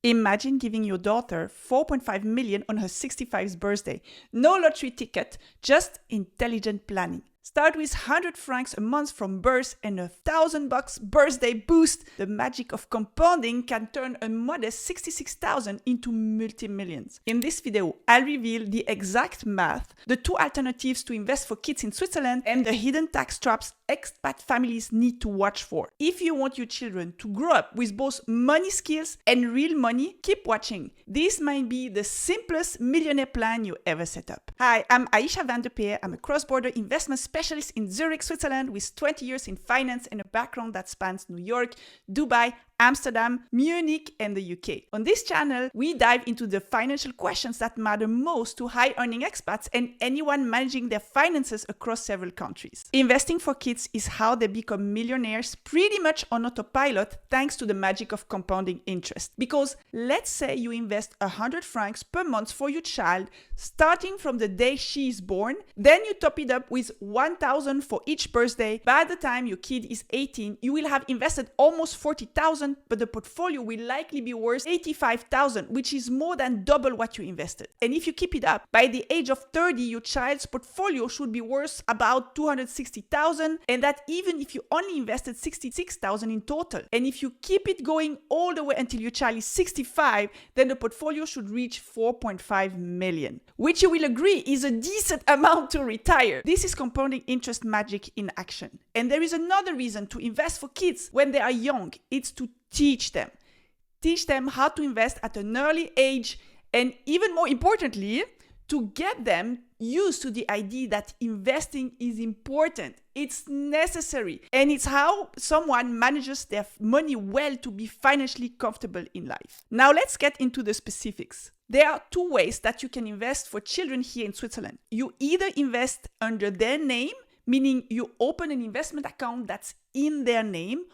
Imagine giving your daughter 4.5 million on her 65th birthday. No lottery ticket, just intelligent planning. Start with 100 francs a month from birth and $1,000 birthday boost. The magic of compounding can turn a modest 66,000 into multi-millions. In this video, I'll reveal the exact math, the two alternatives to invest for kids in Switzerland, and the hidden tax traps expat families need to watch for. If you want your children to grow up with both money skills and real money, keep watching. This might be the simplest millionaire plan you ever set up. Hi, I'm Aysha van der Peer. I'm a cross-border investment specialist in Zurich, Switzerland, with 20 years in finance and a background that spans New York, Dubai, Amsterdam, Munich, and the UK. On this channel, we dive into the financial questions that matter most to high-earning expats and anyone managing their finances across several countries. Investing for kids is how they become millionaires pretty much on autopilot thanks to the magic of compounding interest. Because let's say you invest 100 francs per month for your child starting from the day she is born, then you top it up with 1,000 for each birthday. By the time your kid is 18, you will have invested almost 40,000, but the portfolio will likely be worth 85,000, which is more than double what you invested. And if you keep it up, by the age of 30, your child's portfolio should be worth about 260,000, and that even if you only invested 66,000 in total. And if you keep it going all the way until your child is 65, then the portfolio should reach 4.5 million, which you will agree is a decent amount to retire. This is compounding interest magic in action. And there is another reason to invest for kids when they are young. It's to teach them. Teach them how to invest at an early age, and even more importantly, to get them used to the idea that investing is important. It's necessary. And it's how someone manages their money well to be financially comfortable in life. Now let's get into the specifics. There are two ways that you can invest for children here in Switzerland. You either invest under their name, meaning you open an investment account that's in their name,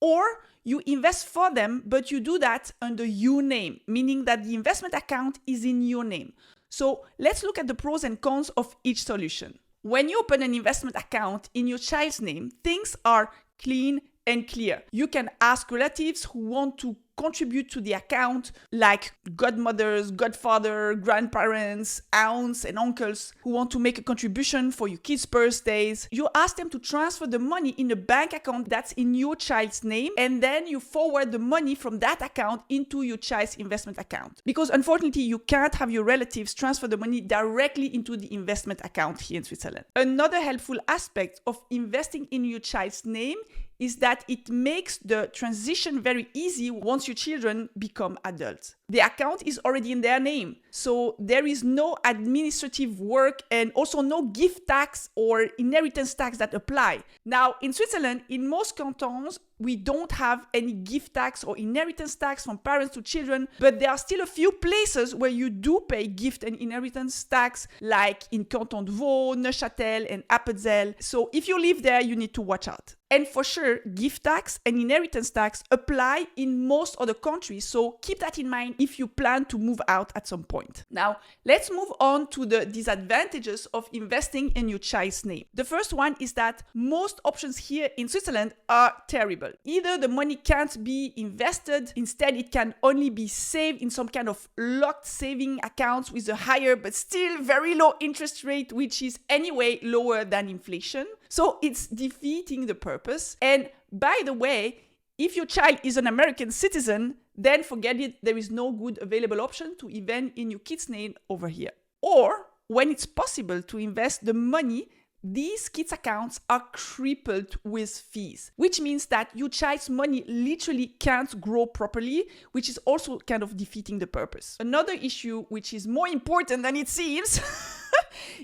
or you invest for them, but you do that under your name, meaning that the investment account is in your name. So let's look at the pros and cons of each solution. When you open an investment account in your child's name, things are clean and clear. You can ask relatives who want to contribute to the account, like godmothers, godfather, grandparents, aunts, and uncles who want to make a contribution for your kids' birthdays. You ask them to transfer the money in a bank account that's in your child's name, and then you forward the money from that account into your child's investment account. Because unfortunately, you can't have your relatives transfer the money directly into the investment account here in Switzerland. Another helpful aspect of investing in your child's name is that it makes the transition very easy once your children become adults. The account is already in their name, so there is no administrative work and also no gift tax or inheritance tax that apply. Now, in Switzerland, in most cantons, we don't have any gift tax or inheritance tax from parents to children, but there are still a few places where you do pay gift and inheritance tax, like in Canton de Vaud, Neuchâtel, and Appenzell. So if you live there, you need to watch out. And for sure, gift tax and inheritance tax apply in most other countries, so keep that in mind if you plan to move out at some point. Now, let's move on to the disadvantages of investing in your child's name. The first one is that most options here in Switzerland are terrible. Either the money can't be invested, instead it can only be saved in some kind of locked saving accounts with a higher but still very low interest rate, which is anyway lower than inflation. So it's defeating the purpose. And by the way, if your child is an American citizen, then forget it, there is no good available option to invest in your kid's name over here. Or when it's possible to invest the money, these kids' accounts are crippled with fees, which means that your child's money literally can't grow properly, which is also kind of defeating the purpose. Another issue, which is more important than it seems,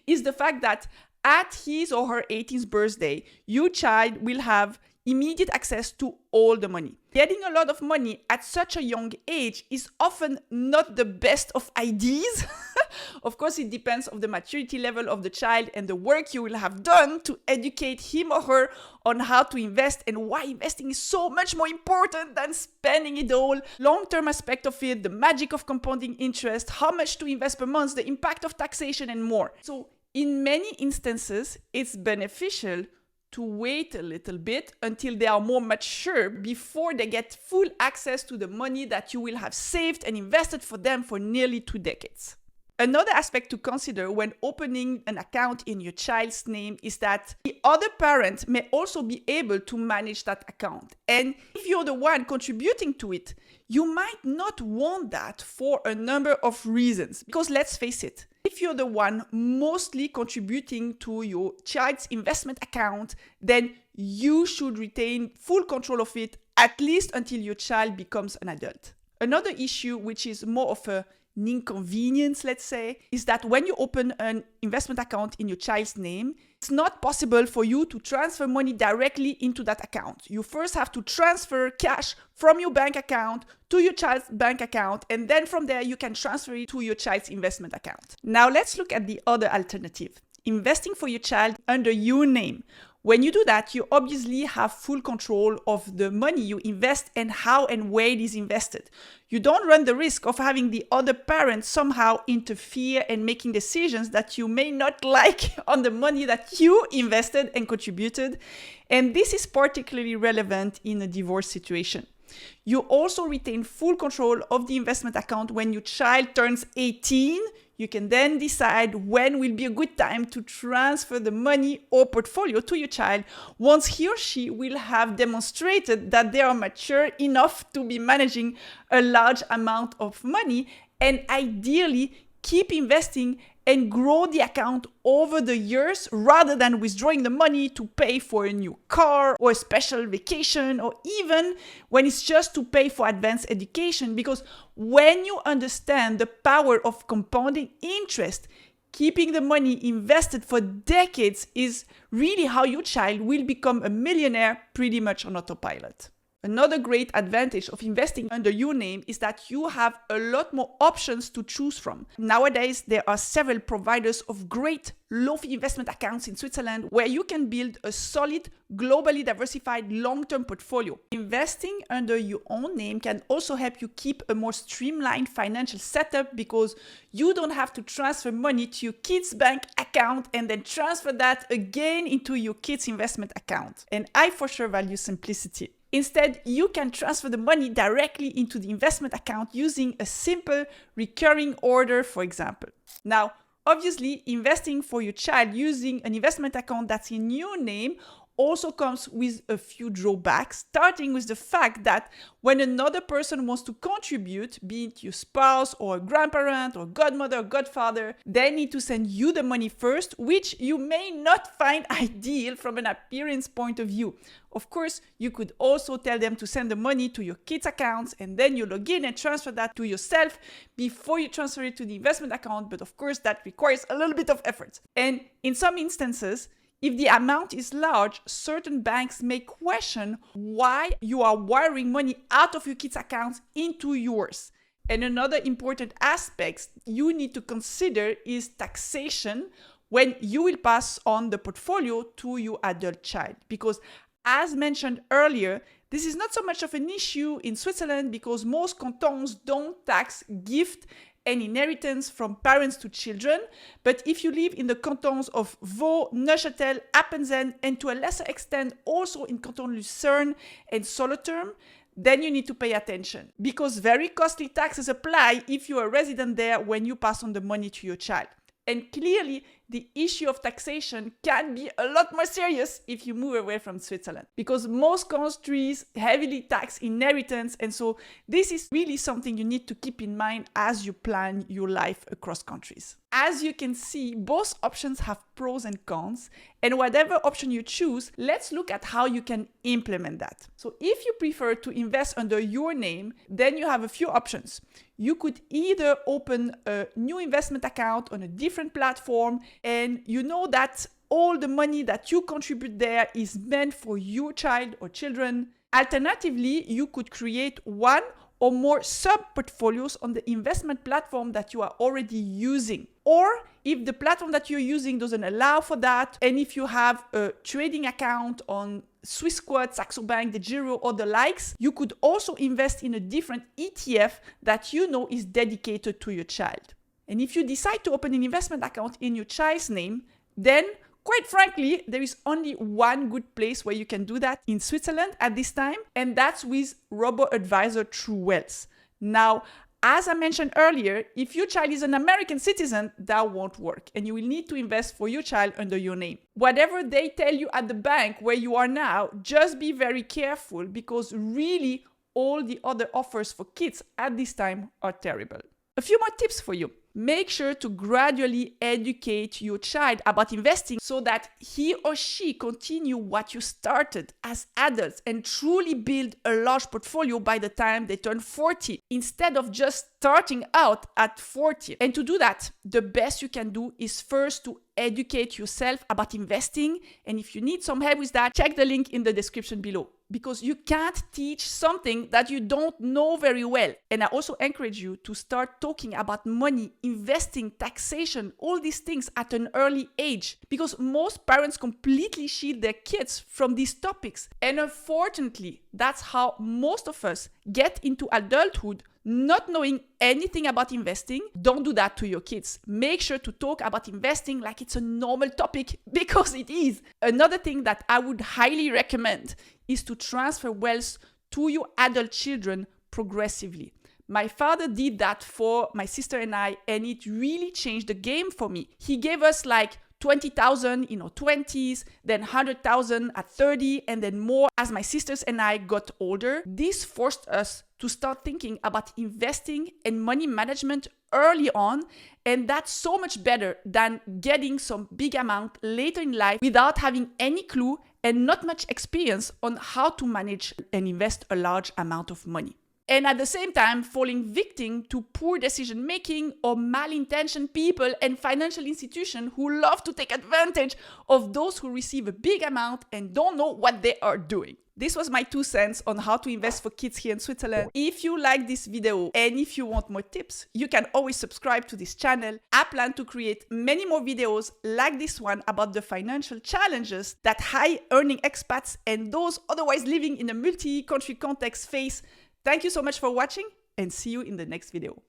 is the fact that at his or her 18th birthday, your child will have immediate access to all the money. Getting a lot of money at such a young age is often not the best of ideas. Of course, it depends on the maturity level of the child and the work you will have done to educate him or her on how to invest and why investing is so much more important than spending it all. Long-term aspect of it, the magic of compounding interest, how much to invest per month, the impact of taxation, and more. So in many instances, it's beneficial to wait a little bit until they are more mature before they get full access to the money that you will have saved and invested for them for nearly 2 decades. Another aspect to consider when opening an account in your child's name is that the other parent may also be able to manage that account. And if you're the one contributing to it, you might not want that for a number of reasons. Because let's face it, if you're the one mostly contributing to your child's investment account, then you should retain full control of it at least until your child becomes an adult. Another issue, which is more of an inconvenience, let's say, is that when you open an investment account in your child's name, it's not possible for you to transfer money directly into that account. You first have to transfer cash from your bank account to your child's bank account, and then from there you can transfer it to your child's investment account. Now let's look at the other alternative, investing for your child under your name. When you do that, you obviously have full control of the money you invest and how and where it is invested. You don't run the risk of having the other parent somehow interfere and making decisions that you may not like on the money that you invested and contributed. And this is particularly relevant in a divorce situation. You also retain full control of the investment account when your child turns 18. You can then decide when will be a good time to transfer the money or portfolio to your child once he or she will have demonstrated that they are mature enough to be managing a large amount of money, and ideally keep investing and grow the account over the years rather than withdrawing the money to pay for a new car or a special vacation, or even when it's just to pay for advanced education. Because when you understand the power of compounding interest, keeping the money invested for decades is really how your child will become a millionaire pretty much on autopilot. Another great advantage of investing under your name is that you have a lot more options to choose from. Nowadays, there are several providers of great low-fee investment accounts in Switzerland where you can build a solid, globally diversified long-term portfolio. Investing under your own name can also help you keep a more streamlined financial setup because you don't have to transfer money to your kid's bank account and then transfer that again into your kid's investment account. And I for sure value simplicity. Instead, you can transfer the money directly into the investment account using a simple recurring order, for example. Now, obviously, investing for your child using an investment account that's in your name also comes with a few drawbacks, starting with the fact that when another person wants to contribute, be it your spouse or a grandparent or godmother or godfather, they need to send you the money first, which you may not find ideal from an appearance point of view. Of course, you could also tell them to send the money to your kids' accounts and then you log in and transfer that to yourself before you transfer it to the investment account. But of course, that requires a little bit of effort. And in some instances, if the amount is large, certain banks may question why you are wiring money out of your kids' accounts into yours. And another important aspect you need to consider is taxation when you will pass on the portfolio to your adult child. Because as mentioned earlier, this is not so much of an issue in Switzerland because most cantons don't tax gift and inheritance from parents to children. But if you live in the cantons of Vaud, Neuchâtel, Appenzell, and to a lesser extent also in Canton Lucerne and Solothurn, then you need to pay attention because very costly taxes apply if you are a resident there when you pass on the money to your child. And clearly, the issue of taxation can be a lot more serious if you move away from Switzerland because most countries heavily tax inheritance. And so this is really something you need to keep in mind as you plan your life across countries. As you can see, both options have pros and cons. And whatever option you choose, let's look at how you can implement that. So if you prefer to invest under your name, then you have a few options. You could either open a new investment account on a different platform and you know that all the money that you contribute there is meant for your child or children. Alternatively, you could create one or more sub-portfolios on the investment platform that you are already using. Or if the platform that you're using doesn't allow for that, and if you have a trading account on Swissquote, Saxo Bank, the Giro, or the likes, you could also invest in a different ETF that you know is dedicated to your child. And if you decide to open an investment account in your child's name, then Quite frankly, there is only one good place where you can do that in Switzerland at this time, and that's with robo-advisor through Wealth. Now, as I mentioned earlier, if your child is an American citizen, that won't work, and you will need to invest for your child under your name. Whatever they tell you at the bank where you are now, just be very careful, because really all the other offers for kids at this time are terrible. A few more tips for you. Make sure to gradually educate your child about investing so that he or she continue what you started as adults and truly build a large portfolio by the time they turn 40, instead of just starting out at 40. And to do that, the best you can do is first to educate yourself about investing. And if you need some help with that, check the link in the description below, because you can't teach something that you don't know very well. And I also encourage you to start talking about money, investing, taxation, all these things at an early age, because most parents completely shield their kids from these topics. And unfortunately, that's how most of us get into adulthood, not knowing anything about investing. Don't do that to your kids. Make sure to talk about investing like it's a normal topic, because it is. Another thing that I would highly recommend is to transfer wealth to your adult children progressively. My father did that for my sister and I, and it really changed the game for me. He gave us like 20,000 in our 20s, then 100,000 at 30, and then more as my sisters and I got older. This forced us to start thinking about investing and money management early on, and that's so much better than getting some big amount later in life without having any clue and not much experience on how to manage and invest a large amount of money. And at the same time, falling victim to poor decision-making or malintentioned people and financial institutions who love to take advantage of those who receive a big amount and don't know what they are doing. This was my 2 cents on how to invest for kids here in Switzerland. If you like this video and if you want more tips, you can always subscribe to this channel. I plan to create many more videos like this one about the financial challenges that high-earning expats and those otherwise living in a multi-country context face. Thank you so much for watching, and see you in the next video.